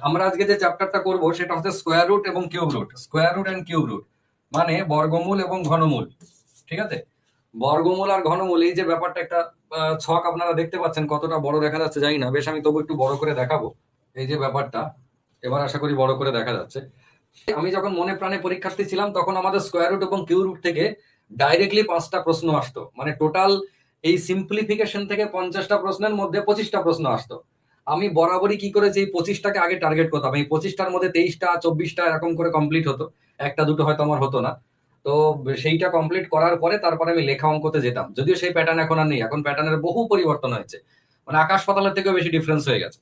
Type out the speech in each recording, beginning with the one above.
আমরা আজকে যে চ্যাপ্টারটা করব সেটা হচ্ছে স্কোয়ার রুট এবং cube root. Square root and cube root মানে বর্গমূল এবং ঘনমূল। ঠিক আছে, বর্গমূল আর ঘনমূল এই যে ব্যাপারটা, একটা ছক আপনারা দেখতে পাচ্ছেন, কতটা বড় দেখা যাচ্ছে জানি না, বেশ আমি তবু একটু বড় করে দেখাবো। এই যে ব্যাপারটা, এবার আশা করি বড় করে দেখা যাচ্ছে। আমি যখন মনে প্রাণে পরীক্ষার্থী ছিলাম তখন আমাদের স্কোয়ার রুট এবং কিউব রুট থেকে ডাইরেক্টলি 5টা প্রশ্ন আসতো, মানে টোটাল এই সিম্পলিফিকেশন থেকে 50টা প্রশ্নের মধ্যে 25টা প্রশ্ন আসতো। আমি বরাবরই কি করেছি, এই 25টাকে আগে টার্গেট করতাম। এই 25টার মধ্যে 23টা 24টা এরকম করে কমপ্লিট হতো, একটা দুটো হয়তো আমার হতো না। তো সেইটা কমপ্লিট করার পরে তারপরে আমি লেখা অঙ্কতে যেতাম, যদিও সেই প্যাটার্ন এখন আর নেই, এখন প্যাটার্নের বহু পরিবর্তন হয়েছে, মানে আকাশ পাতালের থেকেও বেশি ডিফারেন্স হয়ে গেছে।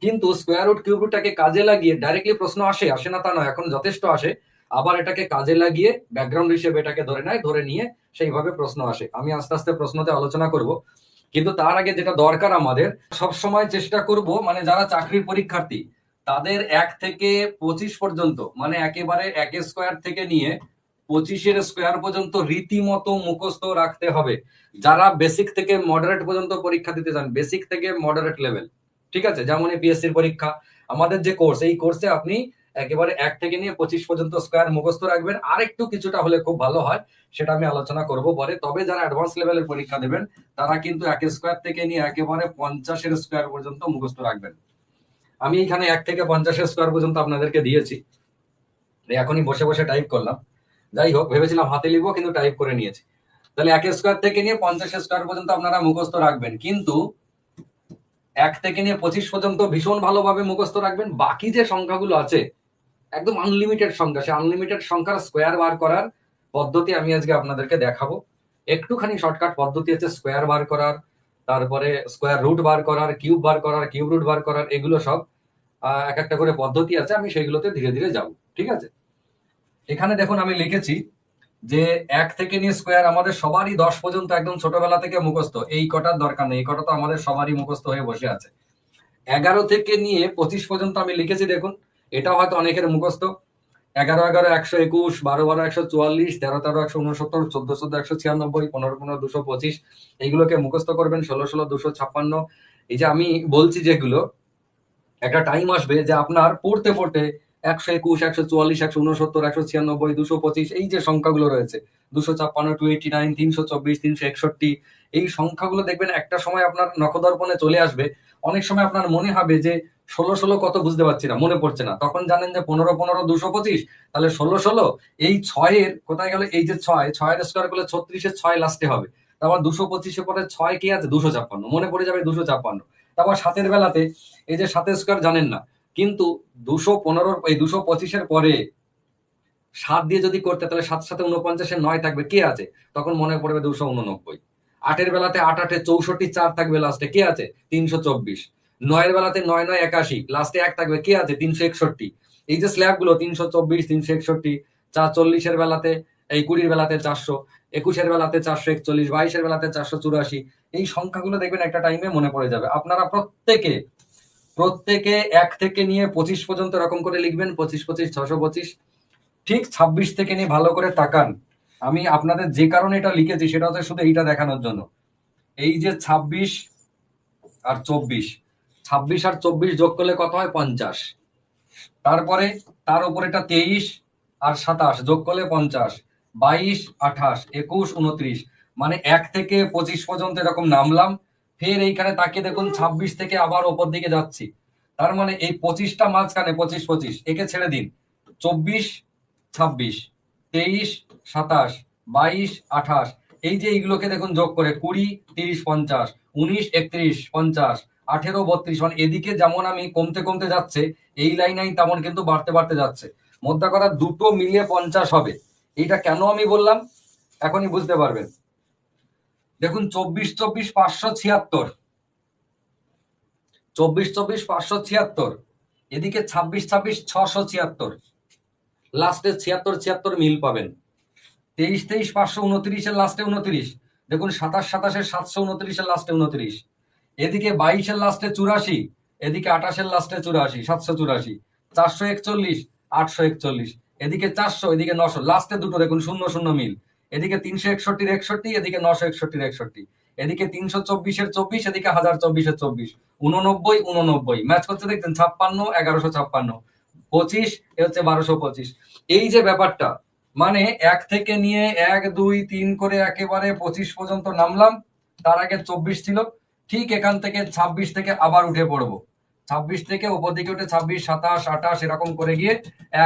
কিন্তু স্কোয়ার রুট কিউব রুটটাকে কাজে লাগিয়ে ডাইরেক্টলি প্রশ্ন আসে, আসে না তা নয়, এখন যথেষ্ট আসে। আবার এটাকে কাজে লাগিয়ে ব্যাকগ্রাউন্ড হিসেবে এটাকে ধরে নেয়, ধরে নিয়ে সেইভাবে প্রশ্ন আসে। আমি আস্তে আস্তে প্রশ্নতে আলোচনা করব, কিন্তু তার আগে যেটা দরকার আমাদের সব সময় চেষ্টা করব, মানে যারা চাকরির পরীক্ষার্থী তাদের 1 থেকে 25 পর্যন্ত, মানে একেবারে 1 স্কোয়ার থেকে নিয়ে 25 স্কোয়ার পর্যন্ত রীতিমতো মুখস্থ রাখতে হবে। যারা বেসিক থেকে মডারেট পর্যন্ত পরীক্ষা দিতে চান, বেসিক থেকে মডারেট লেভেল, ঠিক আছে, যেমন এপিএসসির পরীক্ষা, আমাদের যে কোর্স, এই কোর্সে আপনি একেবারে 1 থেকে নিয়ে 25 পর্যন্ত স্কোয়ার মুখস্থ রাখবেন। আর একটু কিছুটা হলে খুব ভালো হয়, সেটা আমি আলোচনা করব পরে। তবে যারা অ্যাডভান্স লেভেলের পরীক্ষা দেবেন তারা কিন্তু 1 স্কোয়ার থেকে নিয়ে একেবারে 50 স্কোয়ার পর্যন্ত মুখস্থ রাখবেন। আমি এখানে 1 থেকে 50 স্কোয়ার পর্যন্ত আপনাদেরকে দিয়েছি, এখনই বসে বসে টাইপ করলাম। যাই হোক, ভেবেছিলাম হাতে লিখবো, কিন্তু টাইপ করে নিয়েছি। তাহলে 1 স্কোয়ার থেকে নিয়ে 50 স্কোয়ার পর্যন্ত আপনারা মুখস্থ রাখবেন, কিন্তু 1 থেকে নিয়ে 25 পর্যন্ত ভীষণ ভালোভাবে মুখস্থ রাখবেন। বাকি যে সংখ্যাগুলো আছে একদম আনলিমিটেড সংখ্যা, সে আনলিমিটেড সংখ্যার স্কোয়ার বার করার পদ্ধতি আমি আজকে আপনাদেরকে দেখাবো। একটুখানি শর্টকাট পদ্ধতি আছে স্কোয়ার বার করার, তারপরে স্কোয়ার রুট বার করার, কিউব বার করার, কিউব রুট বার করার, এগুলো সব এক একটা করে পদ্ধতি আছে, আমি সেইগুলোতে ধীরে ধীরে যাব। ঠিক আছে, এখানে দেখুন আমি লিখেছি যে 1 থেকে নিয়ে স্কোয়ার আমাদের সবারই 10 পর্যন্ত একদম ছোটবেলা থেকে মুখস্থ। এই কটার দরকার নেই, এই কটা তো আমাদের সবারই মুখস্থ হয়ে বসে আছে। 11 থেকে নিয়ে 25 পর্যন্ত আমি লিখেছি, দেখুন এটাও হয়তো অনেকের মুখস্থ। 11 11 121, 12 12 144, 13 13 169, 14 14 196, 15 15 225, এইগুলোকে মুখস্থ করবেন। 16 16 256। এই যে আমি বলছি যেগুলো, একটা টাইম আসবে যে আপনার পড়তে পড়তে 121, 144, 169, 196, 225, এই যে সংখ্যাগুলো রয়েছে, 256, 289, 324, 361, এই সংখ্যাগুলো দেখবেন একটা সময় আপনার নখদর্পণে চলে আসবে। অনেক সময় আপনার মনে হবে যে 16 16 কত বুঝতে পারছি না, মনে পড়ছে না, তখন জানেন যে 15 15 225, তাহলে 16 16, এই 6 এর কোথায় গেল, এই যে 6, 6 এর স্কোয়ার করলে 36 এর 6 লাস্টে হবে, তারপর 225 এর পরে 6 কি আছে, 256, মনে পড়ে যাবে 256। তারপর 7 বেলাতে, এই যে 7 স্কোয়ার জানেন না, কিন্তু 215, এই 225 পরে 7 দিয়ে যদি করতে, তাহলে 7 7 49, 9 থাকবে, কে আছে, তখন মনে পড়বে 289। 8 বেলাতে 8 8 64, 4 থাকবে লাস্টে, কে আছে, 324। 9 বেলাতে 9 9 81, লাস্টে 1 থাকবে, কে আছে, 361। এই যে স্ল্যাব গুলো 324, 361, 40 বেলাতে, এই 20 বেলাতে 400, 21 বেলাতে 441, 22 বেলাতে 484, এই সংখ্যাগুলো দেখবেন একটা টাইমে মনে পড়ে যাবে। আপনারা প্রত্যেকে প্রত্যেকে 1 থেকে নিয়ে 25 পর্যন্ত এরকম করে লিখবেন, 25 25 625। ঠিক 26 থেকে নিয়ে ভালো করে তাকান, আমি আপনাদের যে কারণে এটা লিখেছি সেটা হচ্ছে শুধু এইটা দেখানোর জন্য। এই যে 26 আর 24, 26 আর 24 যোগ করলে কত হয়, 50। তারপরে তার উপর এটা 23 আর 27 যোগ করলে 50, 22 28 21 29, মানে 1 থেকে 25 পর্যন্ত এরকম নামলাম। ফের এইখানে তাকিয়ে দেখুন 26 থেকে আবার ওপর দিকে যাচ্ছি, তার মানে এই 25টা মাঝখানে 25 25, একে ছেড়ে দিন। 24 26 23 27 22 28, এই যে এইগুলোকে দেখুন যোগ করে 20 30 50 19 31 50 18 32, মানে এদিকে যেমন আমি কমতে কমতে যাচ্ছে, এই লাইনেই তেমন কিন্তু বাড়তে বাড়তে যাচ্ছে। মোদ্দা কথা দুটো মিলিয়ে 50 হবে। এইটা কেন আমি বললাম এখনই বুঝতে পারবেন। দেখুন 24 24 576, 24 24 576, এদিকে 26 26 676, লাস্টে 76 76 মিল পাবেন। 23 23 529 এর লাস্টে 29, দেখুন 27 27 729 এর লাস্টে 29, এদিকে 22 এর লাস্টে 84, এদিকে 28 এর লাস্টে 84, 784, 441 841, এদিকে 400, এদিকে 900, লাস্টে দুটো দেখুন 0 0 মিল, এদিকে 361 61, এদিকে 961 61, এদিকে 324-এর 24, এদিকে 1024-এর 24, 89 89 ম্যাচ করতে দেখছেন 56 1156, 25 এ হচ্ছে 1225। এই যে ব্যাপারটা, মানে 1 থেকে নিয়ে 1 2 3 করে একেবারে 25 পর্যন্ত নামলাম, তার আগে 24 ছিল, ঠিক এখান থেকে 26 থেকে আবার উঠে পড়বো, 26 থেকে উপর দিকে উঠে 26 27 28 এরকম করে গিয়ে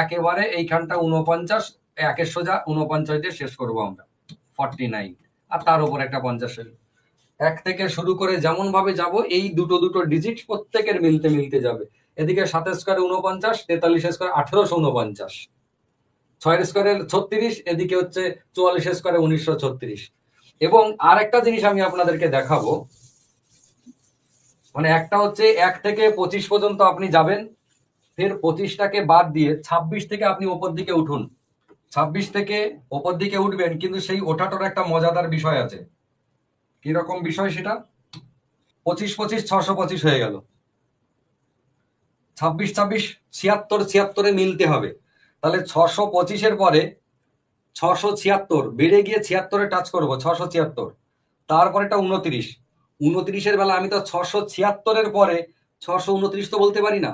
একেবারে এইখানটা 49, একের সোজা 49 দিয়ে শেষ করবো আমরা 49, আর তার উপর একটা 50 হলো। 1 থেকে শুরু করে যেমন ভাবে যাব, এই দুটো দুটো ডিজিট প্রত্যেকের মিলতে মিলতে যাবে। এদিকে 7 স্কোয়ারে 49, 43 স্কোয়ারে 1849, 6 স্কোয়ারে 36, এদিকে হচ্ছে 44 স্কোয়ারে 1936। এবং আর একটা জিনিস আমি আপনাদেরকে দেখাবো, মানে একটা হচ্ছে 1 থেকে 25 পর্যন্ত আপনি যাবেন, ফের 25টাকে বাদ দিয়ে 26 থেকে আপনি ওপর দিকে উঠুন, 26 থেকে ওপর দিকে উঠবেন, কিন্তু সেই ওঠাটার একটা মজাদার বিষয় আছে। কিরকম বিষয় সেটা? 25 25 625 হয়ে গেল, 26 26 76 76-এ মিলতে হবে। তাহলে 625-এর পরে 676 বেড়ে গিয়ে 76-এ টাচ করবো, 676, তারপরে একটা 29, 29-এর বেলা আমি তো 676-এর পরে 629 তো বলতে পারি না,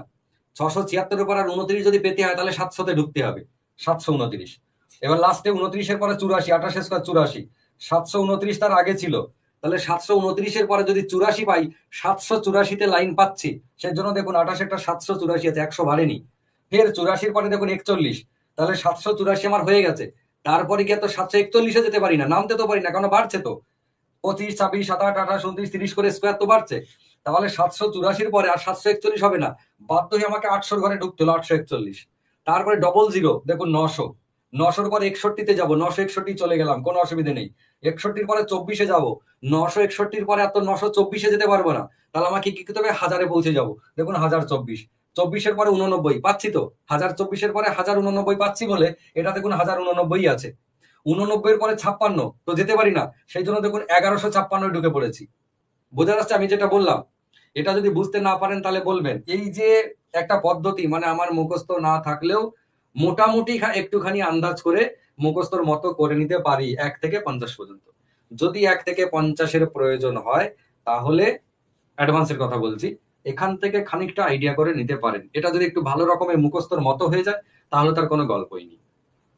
676-এর পর আর 29 যদি পেতে হয় তাহলে 700-তে ঢুকতে হবে, 729। এবার লাস্টে 29-এর পরে 84, 28 স্কোয়ার 84, 729 তার আগে ছিল, তাহলে 729-এর পরে যদি 84 পাই, 784-তে লাইন পাচ্ছি, সেই জন্য দেখুন 28 একটা 784 আছে, 100 বাড়েনি। ফের 84-এর পরে দেখুন 41, তাহলে 784 আমার হয়ে গেছে। তারপরে গিয়ে তো 741-এ যেতে পারি না, নামতে তো পারি না, কারণ বাড়ছে তো, 25 26 27 28 29 30 করে স্কোয়ার তো বাড়ছে। তাহলে 784-র পরে আর 741 হবে না, বাধ্য হয়ে আমাকে 800-র ঘরে ঢুকতে হলো, 841। তারপরে 00 দেখুন 900, 900-র পরে 61-তে যাবো, 961 চলে গেলাম, কোনো অসুবিধে নেই। 61-র পরে 24-এ যাবো, 961-র পরে আর তো 924-এ যেতে পারবো না, তাহলে আমাকে কি করতে হবে, 1000-এ পৌঁছে যাবো, দেখুন 1024, 24-এর পরে 89 পাচ্ছি তো, 1024-এর পরে 1089 পাচ্ছি বলে এটা দেখুন 1089 আছে। 89-এর পরে 56 তো যেতে পারি না, সেই জন্য দেখুন 1156 ঢুকে পড়েছি। বোঝা যাচ্ছে আমি যেটা বললাম? এটা যদি বুঝতে না পারেন তাহলে বলবেন। এই যে একটা পদ্ধতি, মানে আমার মুখস্থ না থাকলেও মোটামুটি একটুখানি আন্দাজ করে মুখস্থর মতো করে নিতে পারি 1 থেকে 50 পর্যন্ত। যদি 1 থেকে 50-এর প্রয়োজন হয় তাহলে অ্যাডভান্সের কথা বলছি, এখান থেকে খানিকটা আইডিয়া করে নিতে পারেন। এটা যদি একটু ভালো রকমের মুখস্থর মতো হয়ে যায় তাহলে তার কোনো গল্পই নেই।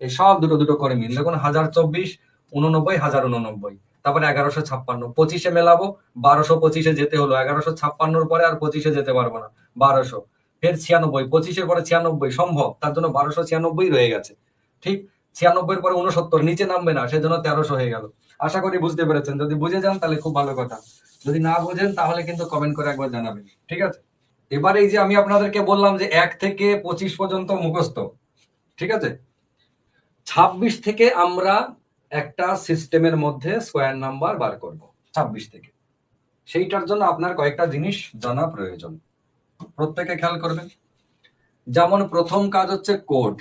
এই সব দুটো দুটো করে মিল, দেখুন 1024 89 1089, তারপরে 1156, 25-এ মেলাবো, 1225-এ যেতে হলো, 1156-র পরে আর 25-এ যেতে পারবো না, 1200, ফের 96, 25-এর পরে 96 সম্ভব, তার জন্য 1296 রয়ে গেছে, ঠিক। 96-এর পরে 69 নিচে নামবে না, সেজন্য 1300 হয়ে গেল। আশা করি বুঝতে পেরেছেন, যদি বুঝে যান তাহলে খুব ভালো কথা, যদি না বুঝেন তাহলে কিন্তু কমেন্ট করে একবার জানাবেন, ঠিক আছে। এবার এই যে আমি আপনাদেরকে বললাম যে 1 থেকে 25 পর্যন্ত মুখস্থ, ঠিক আছে, 26 থেকে আমরা একটা সিস্টেমের মধ্যে স্কোয়ার নাম্বার বার করব, 26 থেকে। সেইটার জন্য আপনার কয়েকটা জিনিস জানা প্রয়োজন, প্রত্যেকে খেয়াল করবেন। যেমন প্রথম কাজ হচ্ছে কোড।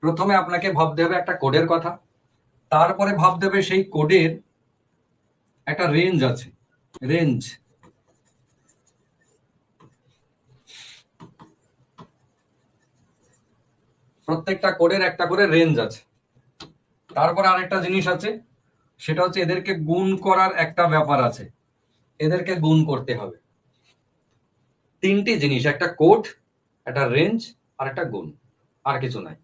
প্রথমে আপনাকে ভাবতে হবে একটা কোডের কথা, তারপরে ভাবতে হবে সেই কোডের একটা রেঞ্জ আছে, রেঞ্জ। প্রত্যেকটা কোডের একটা করে রেঞ্জ আছে। তারপরে আরেকটা জিনিস আছে, সেটা হচ্ছে এদেরকে গুণ করার একটা ব্যাপার আছে, এদেরকে গুণ করতে হবে। তিনটি জিনিস, একটা কোড, একটা রেঞ্জ আর একটা গুণ, আর কিছু নাই।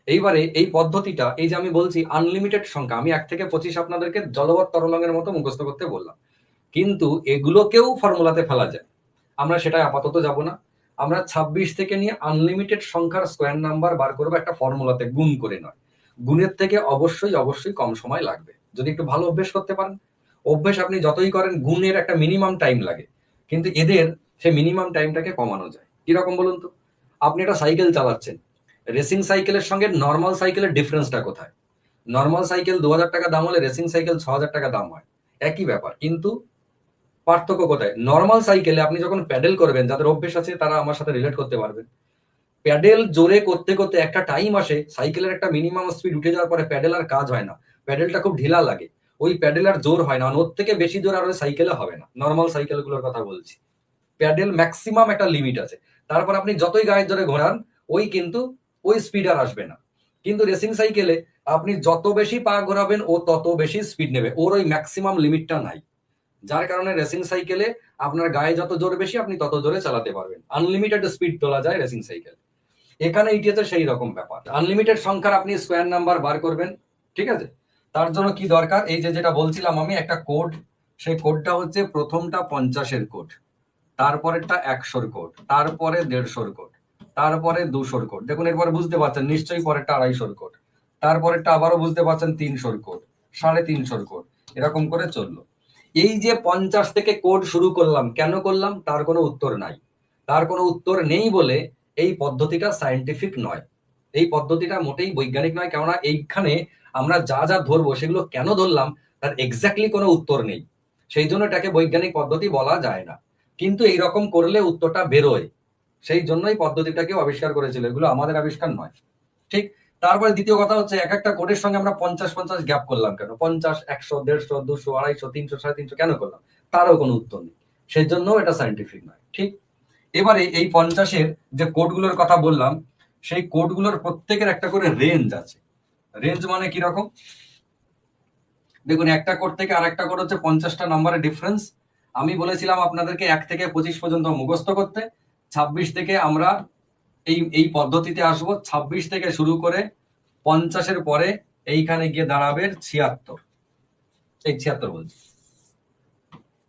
এইবারে এই পদ্ধতিটা, এই যে আমি বলছি আনলিমিটেড সংখ্যা, আমি 1 থেকে 25 আপনাদেরকে জলবৎ তরলঙ্গের মতো মুখস্থ করতে বললাম, কিন্তু এগুলোকেও ফর্মুলাতে ফেলা যায়, আমরা সেটা আপাতত যাব না। আমরা 26 থেকে নিয়ে আনলিমিটেড সংখ্যার স্কোয়ার নাম্বার বার করবো একটা ফর্মুলাতে, গুণ করে নয়। গুণের থেকে অবশ্যই অবশ্যই কম সময় লাগবে যদি একটু ভালো অভ্যেস করতে পারেন। অভ্যেস আপনি যতই করেন, গুণের একটা মিনিমাম টাইম লাগে, কিন্তু এদের সে মিনিমাম টাইমটাকে কমানো যায়। কিরকম বলুন তো? আপনি একটা সাইকেল চালাচ্ছেন, রেসিং সাইকেলের সঙ্গে নর্মাল সাইকেলের ডিফারেন্সটা কোথায়? নর্মাল সাইকেল 2000 টাকা দাম হলে রেসিং সাইকেল 6000 টাকা দাম হয়, একই ব্যাপার, কিন্তু পার্থক্য কোথায়? নর্মাল সাইকেলে আপনি যখন প্যাডেল করবেন, যাদের অভ্যেস আছে তারা আমার সাথে রিলেট করতে পারবেন, প্যাডেল জোরে করতে করতে একটা টাইম আসে, সাইকেলের একটা মিনিমাম স্পিড উঠে যাওয়ার পরে প্যাডেল আর কাজ হয় না, প্যাডেলটা খুব ঢিলা লাগে, ওই প্যাডেল আর জোর হয় না, ওর থেকে বেশি জোর আর ওই সাইকেলে হবে না। নর্মাল সাইকেলগুলোর কথা বলছি, প্যাডেল ম্যাক্সিমাম একটা লিমিট আছে, তারপর আপনি যতই গায়ের জোরে ঘোরান ওই কিন্তু ওই স্পিড আর আসবে না। কিন্তু রেসিং সাইকেলে আপনি যত বেশি পা ঘোরাবেন ও তত বেশি স্পিড নেবে, ওর ওই ম্যাক্সিমাম লিমিটটা নাই, যার কারণে রেসিং সাইকেলে আপনার গায়ে যত জোর বেশি আপনি তত জোরে চালাতে পারবেন, আনলিমিটেড স্পিড তোলা যায় রেসিং সাইকেল। এখানে ইটিতে সেই রকম ব্যাপার, আনলিমিটেড সংখ্যার আপনি স্কোয়ার নাম্বার বার করবেন, ঠিক আছে? তার জন্য কি দরকার, এই যে যেটা বলছিলাম আমি, একটা কোড, সেই কোডটা হচ্ছে প্রথমটা 50-এর কোড, তারপরেরটা 100-র কোড, তারপরে 150-র কোড, তারপরে 200-র কোড। দেখুন এরপরে বুঝতে পারছেন নিশ্চয়ই, পরেরটা 250-র কোড, তারপরেরটা আবারও বুঝতে পারছেন 300-র কোড, 350-র কোড, এরকম করে চললো। এই যে 50 থেকে কোড শুরু করলাম, কেন করলাম তার কোনো উত্তর নাই। তার কোনো উত্তর নেই বলে এই পদ্ধতিটা সায়েন্টিফিক নয়, এই পদ্ধতিটা মোটেই বৈজ্ঞানিক নয়, কেননা এইখানে আমরা যা যা ধরবো সেগুলো কেন ধরলাম তার এক্স্যাক্টলি কোনো উত্তর নেই, সেই জন্য এটাকে বৈজ্ঞানিক পদ্ধতি বলা যায় না। কিন্তু এইরকম করলে উত্তরটা বেরোয়, সেই জন্যই পদ্ধতিটাকেও আবিষ্কার করেছিল, এগুলো আমাদের আবিষ্কার নয়, ঠিক? তারপরে দ্বিতীয় কথা হচ্ছে, এক একটা কোডের সঙ্গে আমরা 50-50 গ্যাপ করলাম কেন, 50, 100, 150, 200, 250, 300, 350 কেন করলাম, তারও কোনো উত্তর নেই, সেই জন্য এটা সায়েন্টিফিক নয়, ঠিক? এবারে এই 50-এর যে কোডগুলোর কথা বললাম, সেই কোডগুলোর প্রত্যেকের একটা করে রেঞ্জ আছে। রেঞ্জ মানে কিরকম, দেখুন একটা কোড থেকে আর একটা কোড হচ্ছে 50টা নাম্বারের ডিফারেন্স। আমি বলেছিলাম আপনাদেরকে 1 থেকে 25 পর্যন্ত মুখস্থ করতে, 26 থেকে আমরা এই এই পদ্ধতিতে আসবো, 26 থেকে শুরু করে 50-এর পরে এইখানে গিয়ে দাঁড়াবে 76, এই 76 বলছি,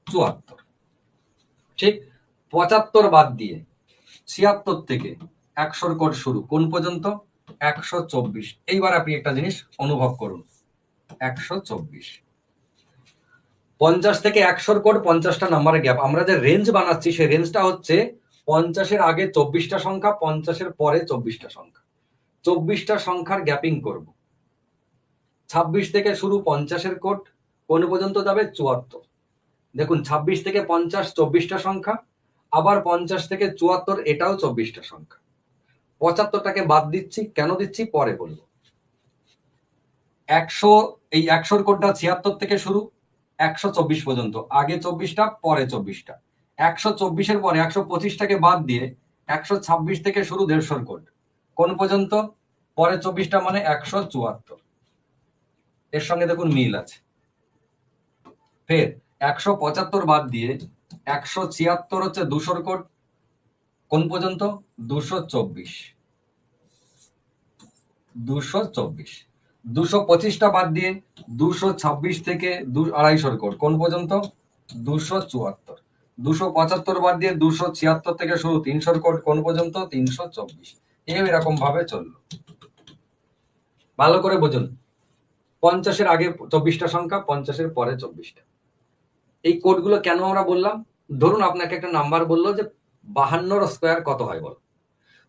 74, ঠিক? 75 বাদ দিয়ে 76 থেকে 100-র কোড শুরু, কোন পর্যন্ত, 124। এইবার আপনি একটা জিনিস অনুভব করুন, 124, 50 থেকে 100-র কোড, 50টা নাম্বারের গ্যাপ, আমরা যে রেঞ্জ বানাচ্ছি সেই রেঞ্জটা হচ্ছে 50-এর আগে 24টা সংখ্যা, 50-এর পরে 24টা সংখ্যা, 24টা সংখ্যার গ্যাপিং করব। 26 থেকে শুরু 50-এর কোড, কোন পর্যন্ত যাবে, 74। দেখুন 26 থেকে 50 24টা সংখ্যা, আবার 50 থেকে 74 এটাও 24টা সংখ্যা, 75টাকে বাদ দিচ্ছি, কেন দিচ্ছি পরে বলবো। 100, এই 100-র কোডটা 76 থেকে শুরু 124 পর্যন্ত, আগে 24টা পরে 24টা, 124-এর পরে 125টাকে বাদ দিয়ে 126 থেকে শুরু 150-র কোড, কোন পর্যন্ত, পরে 24টা, মানে 174। এর সঙ্গে দেখুন মিল আছে। ফের 175 বাদ দিয়ে 176 হচ্ছে 200-র কোড, কোন পর্যন্ত, 224, 224। 225টা বাদ দিয়ে 226 থেকে 250-র কোড, কোন পর্যন্ত, 274। 275 বাদ দিয়ে 276 থেকে শুরু 300-র কোড, কোন পর্যন্ত, 324। এরকম ভাবে চললো, ভালো করে বুঝুন। 50-এর আগে 24টা সংখ্যা, 50-এর পরে 24টা। এই কোডগুলো কেন আমরা বললাম, ধরুন আপনাকে একটা নাম্বার বললো যে 52-র স্কোয়ার কত হয় বল,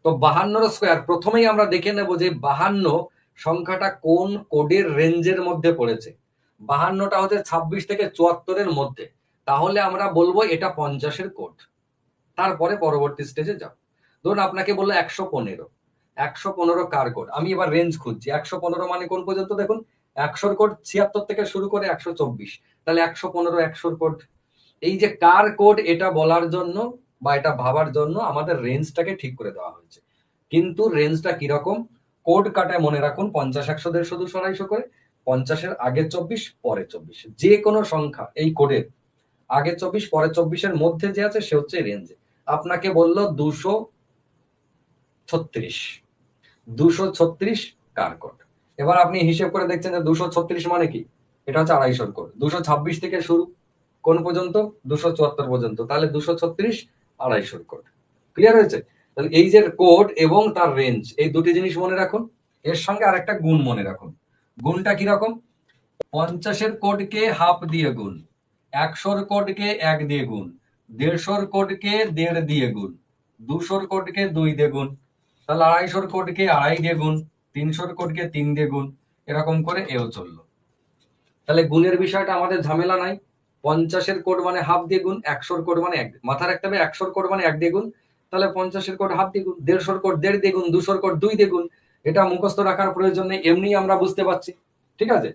তো 52-র স্কোয়ার প্রথমেই আমরা দেখে নেব যে 52 সংখ্যাটা কোন কোডের রেঞ্জের মধ্যে পড়েছে। 52টা হচ্ছে 26 থেকে 74-এর মধ্যে, তাহলে আমরা বলবো এটা 50-এর কোড। তারপরে পরবর্তী স্টেজে যাব। ধরুন আপনাকে বললো 115, 115 কার কোড, আমি এবার রেঞ্জ খুঁজছি, 115 মানে কোন পর্যন্ত, দেখুন 100-র কোড 76 থেকে শুরু করে 124, তাহলে 115 100-র কোড। এই যে কার কোড এটা বলার জন্য বা এটা ভাবার জন্য আমাদের রেঞ্জটাকে ঠিক করে দেওয়া হয়েছে। কিন্তু রেঞ্জটা কিরকম, কোড কাটায় মনে রাখুন 50, 100, 150, 200, 250 করে, 50-এর আগে 24 পরে 24, যে কোনো সংখ্যা এই কোডের আগে 24 পরে 24-এর মধ্যে যে আছে সে হচ্ছে রেঞ্জ। আপনাকে বললো 236, 236 কার কোড। এবার আপনি হিসেব করে দেখছেন যে 236 মানে কি, এটা হচ্ছে 250-র কোড। 226 থেকে শুরু, কোন পর্যন্ত, 274 পর্যন্ত, তাহলে 236 250-র কোড। ক্লিয়ার হয়েছে? তাহলে এই যে কোড এবং তার রেঞ্জ, এই দুটি জিনিস মনে রাখুন। এর সঙ্গে আরেকটা গুণ মনে রাখুন। গুণটা কিরকম, 50-এর কোডকে হাফ দিয়ে গুণ, 100-র কোডকে 1 দিয়ে গুণ, 150-র কোডকে 1.5 দিয়ে গুণ, 200-র কোডকে 2 দিয়ে গুণ, তাহলে 250-র কোডকে 2.5 দিয়ে গুণ, 300-র কোডকে 3 দিয়ে গুণ, এরকম করে এও চললো। তাহলে গুণের বিষয়টা আমাদের ঝামেলা নাই। 50-এর কোড মানে হাফ দিয়ে গুণ, 100-র কোড মানে 1, মাথা রাখতে হবে 100-র কোড মানে 1 দিয়ে গুণ, তাহলে 50-এর কোড হাফ দিয়ে গুণ, 150-র কোড 1.5 দিয়ে গুণ, 200-র কোড 2 দিয়ে গুণ। এটা মুখস্থ রাখার প্রয়োজন নেই, এমনি আমরা বুঝতে পারছি, ঠিক আছে?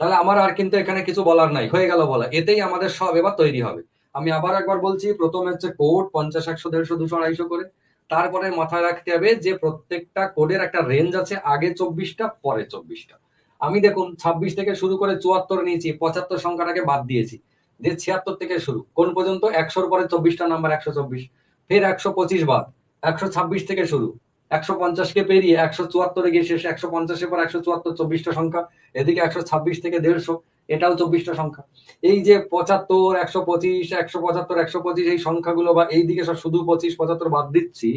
তাহলে আমার আর কিন্তু এখানে কিছু বলার নাই, হয়ে গেল বলা, এতেই আমাদের সব এবার তৈরি হবে। আমি আবার একবার বলছি, প্রথমে হচ্ছে কোড 50, 100, 150, 200, 250 করে, তারপরে মাথায় রাখতে হবে যে প্রত্যেকটা কোডের একটা রেঞ্জ আছে, আগে 24টা পরে 24টা। আমি দেখুন 26 থেকে শুরু করে 74 নিয়েছি, 75 সংখ্যাটাকে বাদ দিয়েছি, যে 76 থেকে শুরু কোন পর্যন্ত 100-র পরে 24টা নাম্বার 124, ফের 125 বাদ, 126 থেকে শুরু 150-কে পেরিয়ে 174-এ গিয়ে শেষ, 150-এর পর 174, 24টা সংখ্যা, এদিকে 126 থেকে 150, এটাও 24টা সংখ্যা। এই যে 75, 125, 175, 125 এই সংখ্যাগুলো বা এইদিকে সব শুধু 25, 75 বাদ দিচ্ছি,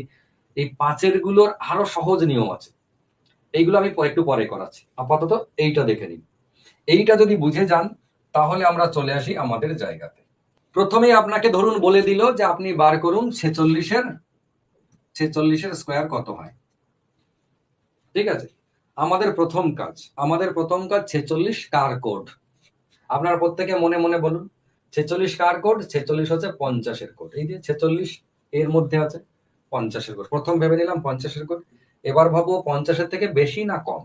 এই পাঁচের গুলোর আরো সহজ নিয়ম আছে, এইগুলো আমি একটু পরে করাচ্ছি, আপাতত এইটা দেখে নিন। এইটা যদি বুঝে যান তাহলে আমরা চলে আসি আমাদের জায়গাতে। প্রথমেই আপনাকে ধরুন বলে দিল যে আপনি বার করুন 46-এর স্কোয়ার কত হয়। ঠিক আছে, আমাদের প্রথম কাজ 46 কার কোড। আপনার প্রত্যেকে মনে মনে বলুন 46 কার কোড? 46 হচ্ছে 50-এর কোড। এই যে 46 এর মধ্যে আছে 50-এর কোড, প্রথম ভেবে নিলাম 50-এর কোড। এবার ভাবো 50-এর থেকে বেশি না কম?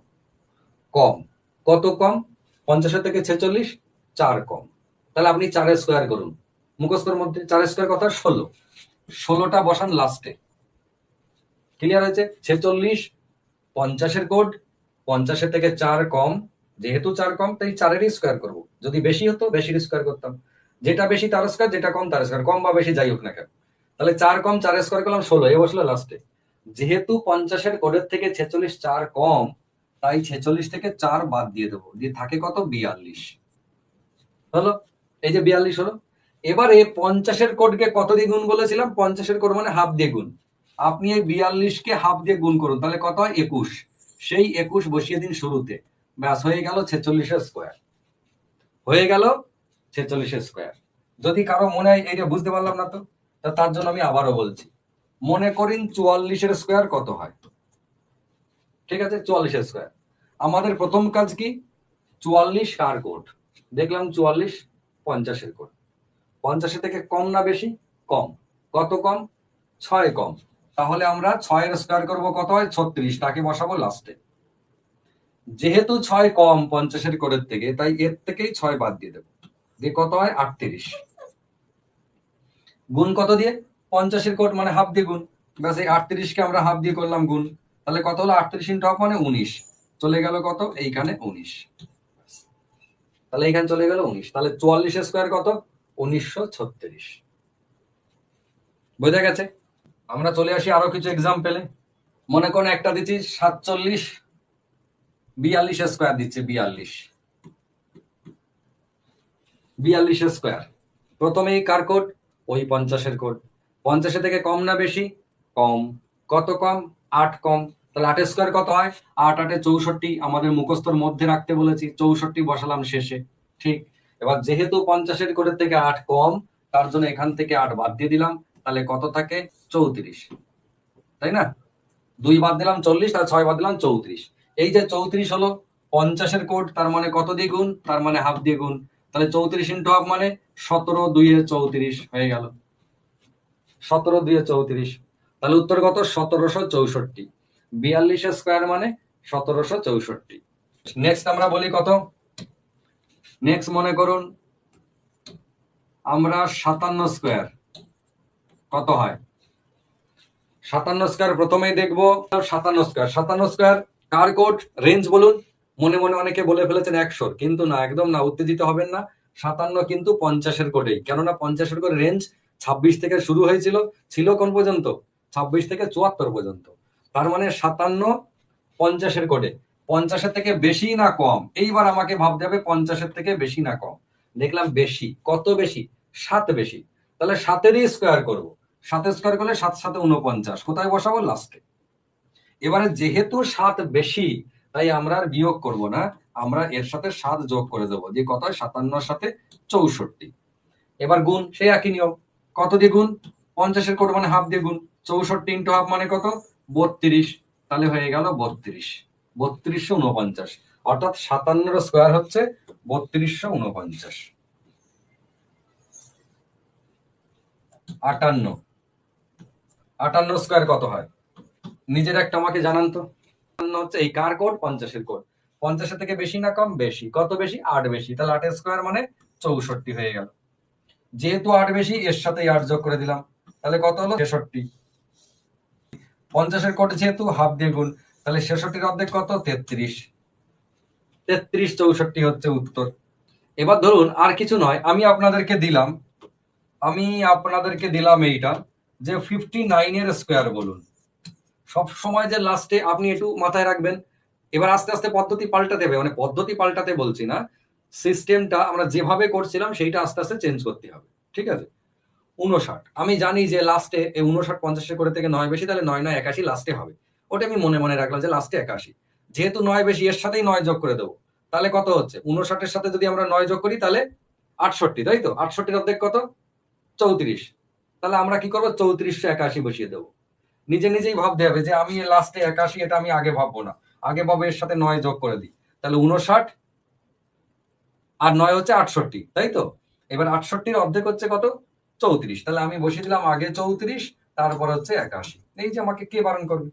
কম। কত কম? 50-এর থেকে 46 4 কম। তাহলে আপনি 4-এর স্কোয়ার করুন, মুখস্থর মধ্যে 4-এর স্কোয়ার কথা 16, 16টা বসান লাস্টে। ক্লিয়ার হয়েছে? 46 50-এর কোড, 50-এর থেকে 4 কম, যেহেতু 4 কম তাই 4-এরই স্কোয়ার করবো। যদি বেশি হতো বেশির স্কোয়ার করতাম, যেটা বেশি তার স্কোয়ার, যেটা কম তার স্কোয়ার, কম বা বেশি যাই হোক না কেন। তাহলে 4 কম 4-এর স্কোয়ার করলাম 16, এ বসলো লাস্টে। যেহেতু 50-এর কোডের থেকে 46 4 কম, তাই 46 থেকে 4 বাদ দিয়ে দেবো, দিয়ে থাকে কত? 42 হলো। এই যে 42 হলো। এবারে 50-এর কোডকে কত দিয়ে গুণ বলেছিলাম? 50-এর কোড মানে হাফ দিয়ে গুণ। আপনি এই 42-কে হাফ দিয়ে গুণ করুন, তাহলে কত হয়? 21। সেই 21 বসিয়ে দিন শুরুতে, ব্যাস হয়ে গেল 46-এর স্কোয়ার। হয়ে গেল 46-এর স্কোয়ার। যদি কারো মনে হয় এইটা বুঝতে পারলাম না তো, তার জন্য আমি আবারও বলছি, মনে করেন 44-এর স্কোয়ার কত হয়। ঠিক আছে, 44-এর স্কোয়ার। আমাদের প্রথম কাজ কি? 44 কার কোড। দেখলাম 44 50-এর কোড। 50-এর থেকে কম না বেশি? কম। কত কম? 6 কম। তাহলে আমরা 6-এর স্কোয়ার করবো, কত হয়? 36, তাকে বসাবো লাস্টে। যেহেতু 6 কম 50-এর কোডের থেকে, তাই এর থেকেই 6 বাদ দিয়ে দেবো, দিয়ে কত হয়? 38। গুণ কত দিয়ে? 50-এর কোড মানে হাফ দিয়ে গুণ, ব্যাস এই 38-কে আমরা হাফ দিয়ে করলাম গুণ, তাহলে কত হলো? 38 ইন্টু হাফ মানে 19, চলে গেল কত? এইখানে 19। তাহলে এইখানে চলে গেল 19। তাহলে 44-এর স্কোয়ার কত? 1936। বোঝা গেছে? আমরা চলে আসি আরো কিছু এক্সাম্পলে। মনে করুন একটা দিচ্ছি 47 42-এর স্কোয়ার দিচ্ছে, 42-এর স্কোয়ার। প্রথমেই কার কোড? ওই 50-এর কোড। 50-এর থেকে কম না বেশি? কম। কত কম? 8 কম। তাহলে 8-এর স্কোয়ার কত হয়? 8 8 64, আমাদের মুখস্থর মধ্যে রাখতে বলেছি, 64 বসালাম শেষে। ঠিক। এবার যেহেতু 50-এর কোডের থেকে 8 কম, তার জন্য এখান থেকে 8 বাদ দিয়ে দিলাম, তাহলে কত থাকে? 34, তাই না? 2 বাদ দিলাম 40, তাহলে 6 বাদ দিলাম 34। এই যে 34 হলো 50-এর কোড, তার মানে কত দিয়ে গুণ? তার মানে হাফ দিয়ে গুণ। তাহলে 34 ইন্টু হাফ মানে 17 2 34 হয়ে গেল। 17 2 34, তাহলে উত্তর কত? 1764। 42-এর স্কোয়ার মানে 1764। নেক্সট আমরা বলি কত? নেক্সট মনে করুন আমরা 57 স্কোয়ার কত হয়। 57 স্কোয়ার প্রথমেই দেখবো। 57 স্কোয়ার, 57 স্কোয়ার কার কোড? রেঞ্জ বলুন। মনে মনে অনেকে বলে ফেলেছেন 100, কিন্তু না, একদম না, উত্তেজিত হবেন না। 57 কিন্তু 50-এর কোডেই, কেননা 50-এর কোড রেঞ্জ 26 থেকে শুরু হয়েছিল, ছিল কোন পর্যন্ত? 26 থেকে 74 পর্যন্ত। তার মানে 57 50-এর কোডে। 50-এর থেকে বেশি না কম? এইবার আমাকে ভাবতে হবে 50-এর থেকে বেশি না কম। দেখলাম বেশি। কত বেশি? 7 বেশি। তাহলে 7-এরই স্কোয়ার করবো। 7 স্কোয়ার করলে 7 7 49, কোথায় বসাবো? লাস্টে। এবারে যেহেতু 7 বেশি, তাই আমরা আর বিয়োগ করব না, আমরা এর সাথে 7 যোগ করে দেবো, যে কত হয়? 57-এর সাথে 64। এবার গুণ, সেই একই নিয়ম। কত দিয়ে গুণ? 50-এর কোড মানে হাফ দিয়ে গুণ। 64 ইন্টু হাফ মানে কত? 32। তাহলে হয়ে গেল 32, 3249। অর্থাৎ 57-এর স্কোয়ার হচ্ছে 3249। 58, 58 স্কোয়ার কত হয়? নিজের একটা আমাকে জানান তো। হচ্ছে এই কার কোড? 50-এর কোড। 50-এর থেকে বেশি না কম? বেশি। কত বেশি? 8 বেশি। তাহলে 8-এর স্কোয়ার মানে 64 হয়ে গেল। যেহেতু 8 বেশি, এর সাথে 8 যোগ করে দিলাম, তাহলে কত হলো? 63। 50-এর কোড যেহেতু হাফ দিয়ে গুণ, তাহলে 66-র অর্ধেক কত? 33। 33 64 হচ্ছে উত্তর। এবার ধরুন আর কিছু নয়, আমি আপনাদেরকে দিলাম এইটা যে 59 এর স্কোয়ার বলুন। সব সময় যে লাস্টে আপনি একটু মাথায় রাখবেন, এবার আস্তে আস্তে পদ্ধতি পাল্টাতে হবে, মানে পদ্ধতি পাল্টাতে বলছি না, সিস্টেমটা আমরা যেভাবে করছিলাম সেইটা আস্তে আস্তে চেঞ্জ করতে হবে। ঠিক আছে, 59 আমি জানি যে লাস্টে 59 50 করে থেকে 9 বেশি, তাহলে 9 9 81 লাস্টে হবে। ওটা আমি মনে মনে রাখলাম যে লাস্টে 81, যেহেতু 9 বেশি এর সাথেই 9 যোগ করে দেবো, তাহলে কত হচ্ছে 59 এর সাথে যদি আমরা 9 যোগ করি তাহলে 68, তাই তো? 68 অর্ধেক কত? 34। তাহলে আমরা কি করবো, 3481 বসিয়ে দেবো। নিজে নিজেই ভাবতে হবে যে আমি লাস্টে 81, এটা আমি আগে ভাববো না, আগে ভাবো এর সাথে 9 যোগ করে দিই, তাহলে 59 আর 9 হচ্ছে 68, তাই তো? এবার 68 অর্ধেক হচ্ছে কত? 34। তাহলে আমি বসিয়ে দিলাম আগে 34, তারপর হচ্ছে 81। এই যে আমাকে কে বারণ করবে?